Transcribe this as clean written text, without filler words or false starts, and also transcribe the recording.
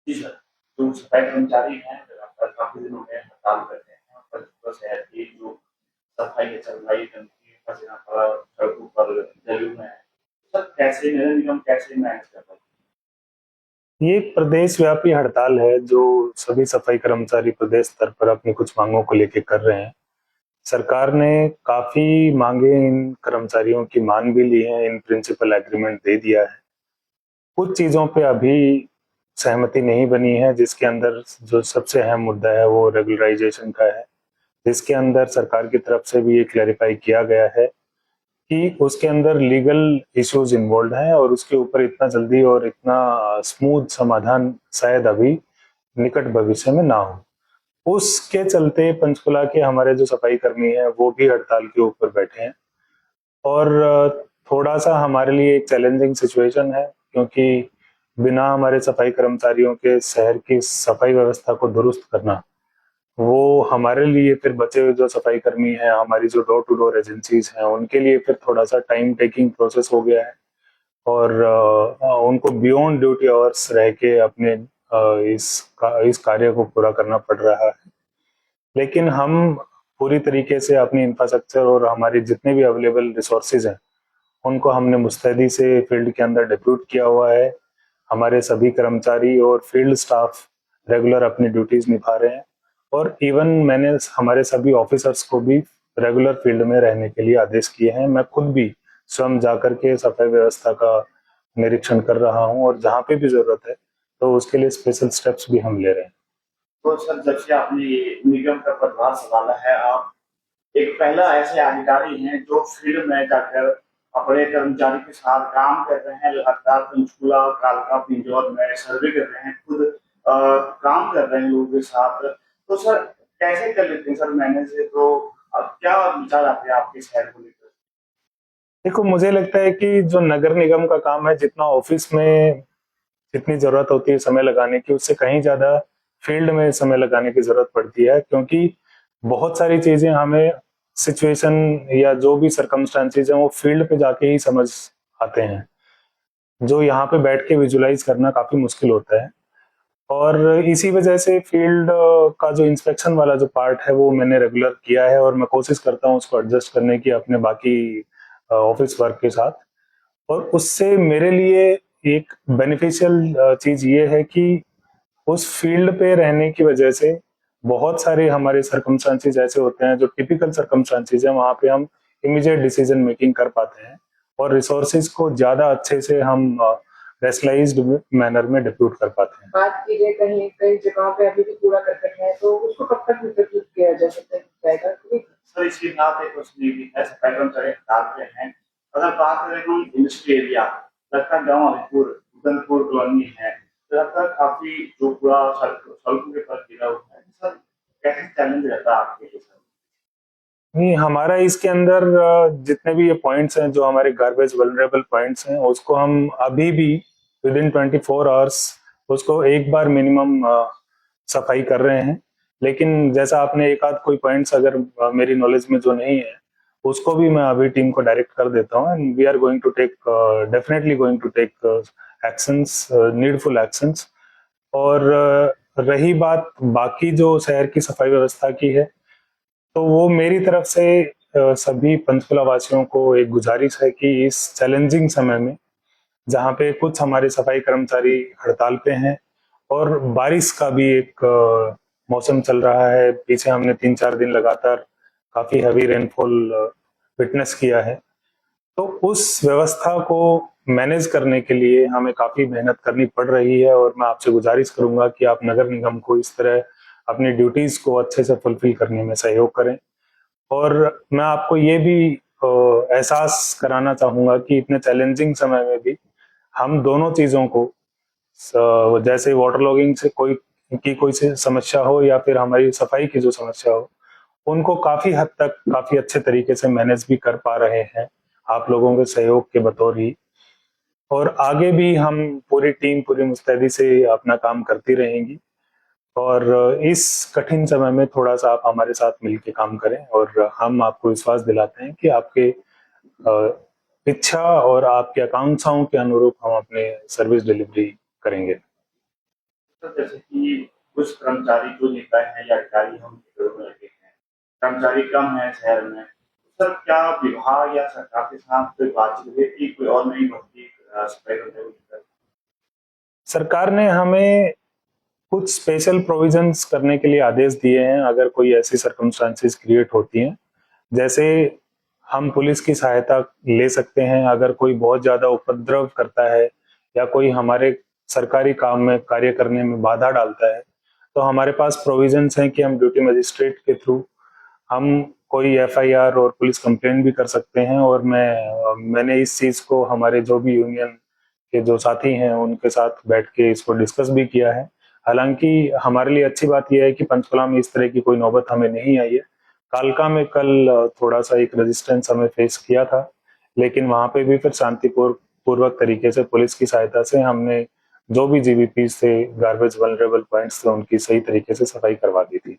जी sir, जो सफाई कर्मचारी हैं लगातार काफ़ी दिनों में हड़ताल कर रहे हैं और पंचकुला शहर की जो सफाई है चल रही गंदगी पसीना पड़ा सड़कों पर जले हुए हैं। सर कैसे नगर निगम कैसे मैनेज कर रहा है? ये एक प्रदेश व्यापी हड़ताल है जो सभी सफाई कर्मचारी प्रदेश स्तर पर अपनी कुछ मांगों को लेकर कर रहे हैं। सरकार ने काफी मांगे इन कर्मचारियों की मान भी ली है, इन प्रिंसिपल एग्रीमेंट दे दिया है। कुछ चीजों पे अभी सहमति नहीं बनी है, जिसके अंदर जो सबसे अहम मुद्दा है वो रेगुलराइजेशन का है, जिसके अंदर सरकार की तरफ से भी ये क्लैरिफाई किया गया है कि उसके अंदर लीगल इश्यूज इन्वॉल्व हैं और उसके ऊपर इतना जल्दी और इतना स्मूथ समाधान शायद अभी निकट भविष्य में ना हो। उसके चलते पंचकुला के हमारे जो सफाई कर्मी हैं वो भी हड़ताल के ऊपर बैठे हैं और थोड़ा सा हमारे लिए एक चैलेंजिंग सिचुएशन है, क्योंकि बिना हमारे सफाई कर्मचारियों के शहर की सफाई व्यवस्था को दुरुस्त करना, वो हमारे लिए फिर बचे हुए जो सफाई कर्मी हैं, हमारी जो डोर टू डोर एजेंसीज हैं, उनके लिए फिर थोड़ा सा टाइम टेकिंग प्रोसेस हो गया है और उनको बियॉन्ड ड्यूटी आवर्स रह के अपने इस कार्य को पूरा करना पड़ रहा है। लेकिन हम पूरी तरीके से अपनी इंफ्रास्ट्रक्चर और हमारी जितने भी अवेलेबल रिसोर्सेज हैं उनको हमने मुस्तैदी से फील्ड के अंदर डिप्यूट किया हुआ है। हमारे सभी कर्मचारी और फील्ड स्टाफ रेगुलर अपनी ड्यूटीज निभा रहे हैं और इवन मैंने हमारे सभी ऑफिसर्स को भी रेगुलर फील्ड में रहने के लिए आदेश किए हैं। मैं खुद भी स्वयं जाकर के सफाई व्यवस्था का निरीक्षण कर रहा हूं और जहां पे भी जरूरत है तो उसके लिए स्पेशल स्टेप्स भी हम ले रहे हैं। तो सर जब से आपने ये निगम का पदभार संभाला है आप एक पहला ऐसे अधिकारी हैं जो फील्ड में जाकर अपने कर्मचारी के साथ काम कर रहे हैं, लगातार पंचकुला कालका पिंजौर में सर्वे कर रहे हैं, खुद काम कर रहे हैं लोगों के साथ। तो सर कैसे कर लेते हैं सर मैनेज? तो अब क्या विचार आते हैं आपके शहर को लेकर? देखो, मुझे लगता है कि जो नगर निगम का काम है, जितना ऑफिस में जितनी जरूरत होती है समय लगाने की, उससे कहीं ज्यादा फील्ड में समय लगाने की जरूरत पड़ती है, क्योंकि बहुत सारी चीजें हमें सिचुएशन या जो भी सरकमस्टांसेस हैं वो फील्ड पे जाके ही समझ आते हैं, जो यहाँ पे बैठ के विजुलाइज करना काफी मुश्किल होता है। और इसी वजह से फील्ड का जो इंस्पेक्शन वाला जो पार्ट है वो मैंने रेगुलर किया है और मैं कोशिश करता हूँ उसको एडजस्ट करने की अपने बाकी ऑफिस वर्क के साथ। और उससे मेरे लिए एक बेनिफिशियल चीज ये है कि उस फील्ड पे रहने की वजह से बहुत सारे हमारे सरकमस्टांसेस ऐसे होते हैं जो टिपिकल सरकमस्टांसेस है, वहां पे हम इमीडिएट डिसीजन मेकिंग कर पाते हैं और रिसोर्सेज को ज्यादा अच्छे से हम रेशनलाइज्ड मैनर में डिप्यूट कर पाते हैं। बात कीजिए कहीं कई जगहों पे अभी भी कूड़ा करकट है तो उसको कब तक विकसित किया जा सकता जाएगा? सर इसकी बात है कुछ नहीं भी है, सफाई कर्मचारी हड़ताल पे हैं। अगर बात करें हम इंडस्ट्री एरिया, लगता गाँव हमीरपुर उदनपुर कॉलोनी है, तो लगता काफी जो पूरा सड़कों के पर गिरा हुआ है सर, कैसे चैलेंज रहता है आपके लिए सर? नहीं, हमारा इसके अंदर जितने भी ये पॉइंट्स हैं जो हमारे गार्बेज वल्नरेबल पॉइंट्स हैं, उसको हम अभी भी विद इन 24 आवर्स उसको एक बार मिनिमम सफाई कर रहे हैं। लेकिन जैसा आपने एक आध कोई पॉइंट्स अगर मेरी नॉलेज में जो नहीं है, उसको भी मैं अभी टीम को डायरेक्ट कर देता हूँ and we are going to take, definitely going to take actions, needful actions. और रही बात बाकी जो शहर की सफाई व्यवस्था की है, तो वो मेरी तरफ से सभी पंचकुला वासियों को एक गुजारिश है कि इस चैलेंजिंग समय में, जहाँ पे कुछ हमारे सफाई कर्मचारी हड़ताल पे हैं और बारिश का भी एक मौसम चल रहा है, पीछे हमने 3-4 दिन लगातार काफी हैवी रेनफॉल विटनेस किया है, तो उस व्यवस्था को मैनेज करने के लिए हमें काफी मेहनत करनी पड़ रही है। और मैं आपसे गुजारिश करूंगा कि आप नगर निगम को इस तरह अपनी ड्यूटीज को अच्छे से फुलफिल करने में सहयोग करें। और मैं आपको ये भी एहसास कराना चाहूंगा कि इतने चैलेंजिंग समय में भी हम दोनों चीजों को, जैसे वाटर लॉगिंग से कोई की कोई से समस्या हो या फिर हमारी सफाई की जो समस्या हो, उनको काफी हद तक काफी अच्छे तरीके से मैनेज भी कर पा रहे हैं आप लोगों के सहयोग के बतौर ही। और आगे भी हम पूरी टीम पूरी मुस्तैदी से अपना काम करती रहेंगी और इस कठिन समय में थोड़ा सा आप हमारे साथ मिलकर काम करें और हम आपको विश्वास दिलाते हैं कि आपके इच्छा और आपकी आकांक्षाओं के अनुरूप हम अपने सर्विस डिलीवरी करेंगे। सर जैसे कि कुछ कर्मचारी जो नेता हैं या अधिकारी हैं उनके घरों में लगे हैं, कर्मचारी कम है शहर में, सर क्या विभाग या सरकार के साथ कोई बातचीत हुई थी, कोई और नई भर्ती सफाई कर्मचारी की तरफ? सरकार ने हमें कुछ स्पेशल प्रोविजंस करने के लिए आदेश दिए हैं अगर कोई ऐसी सर्कमस्टांसेस क्रिएट होती हैं। जैसे हम पुलिस की सहायता ले सकते हैं अगर कोई बहुत ज्यादा उपद्रव करता है या कोई हमारे सरकारी काम में कार्य करने में बाधा डालता है, तो हमारे पास प्रोविजंस हैं कि हम ड्यूटी मजिस्ट्रेट के थ्रू हम कोई एफआईआर और पुलिस कंप्लेंट भी कर सकते हैं। और मैंने इस चीज को हमारे जो भी यूनियन के जो साथी हैं उनके साथ बैठ के इसको डिस्कस भी किया है। हालांकि हमारे लिए अच्छी बात यह है कि पंचकुला में इस तरह की कोई नौबत हमें नहीं आई है। कालका में कल थोड़ा सा एक रेजिस्टेंस हमें फेस किया था, लेकिन वहां पे भी फिर शांतिपूर्वक तरीके से पुलिस की सहायता से हमने जो भी जीवीपी थे, गार्बेज वल्नरेबल पॉइंट्स थे, उनकी सही तरीके से सफाई करवा दी थी।